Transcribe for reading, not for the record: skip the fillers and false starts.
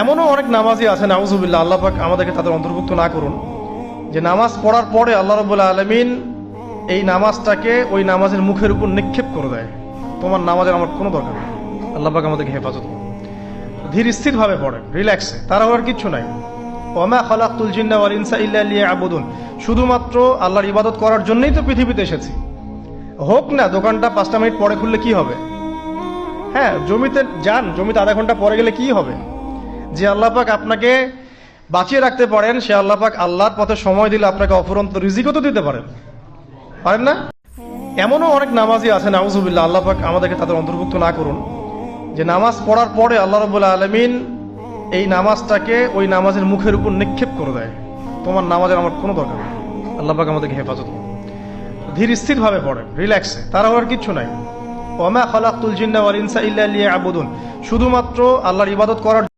এমনও অনেক নামাজি আছে নাউজুবিল্লাহ, আল্লাহ পাক আমাদেরকে তাদের অন্তর্ভুক্ত না করুন, যে নামাজ পড়ার পরে আল্লাহ রাব্বুল আলামিন এই নামাজটাকে ওই নামাজের মুখের উপর নিক্ষেপ করে দেয়। তোমার নামাজের আমার কোনো দরকার নেই, আল্লাহ পাক আমাদেরকে হেফাজত করুন। ধীর স্থিরভাবে পড়েন, রিল্যাক্সে, তারা হওয়ার কিচ্ছু নাই। ওয়ামা খালাকতুল জিন্না ওয়াল ইনসা ইল্লা লিয়াবুদুন, শুধুমাত্র আল্লাহর ইবাদত করার জন্যই তো পৃথিবীতে এসেছি। হোক না দোকানটা 5টা মিনিট পরে খুললে কি হবে? হ্যাঁ, জমিতে যান, জমিতে আধা ঘন্টা পরে গেলে কি হবে? যে আল্লাহ পাক আপনাকে বাঁচিয়ে রাখতে পারেন, সে আল্লাহ পাক আল্লাহর পথে সময় দিলে আপনাকে অফুরন্ত রিজিকও তো দিতে পারেন না? এমনও অনেক নামাজি আছে নাউজুবিল্লাহ, আল্লাহ পাক আমাদেরকে তাদের অন্তর্ভুক্ত না করুন, যে নামাজ পড়ার পরে আল্লাহ রাব্বুল আলামিন এই নামাজটাকে ওই নামাজের মুখের উপর নিক্ষেপ করে দেয়। তোমার নামাজের আমার কোনো দরকার নেই, আল্লাহ পাক আমাদেরকে হেফাজত করুন। ধীর স্থিরভাবে পড়েন, রিল্যাক্সে, তারা হওয়ার কিচ্ছু নাই। ওয়ামা খালাকতুল জিন্না ওয়াল ইনসা ইল্লা লিয়াবুদুন, শুধুমাত্র আল্লাহর ইবাদত করার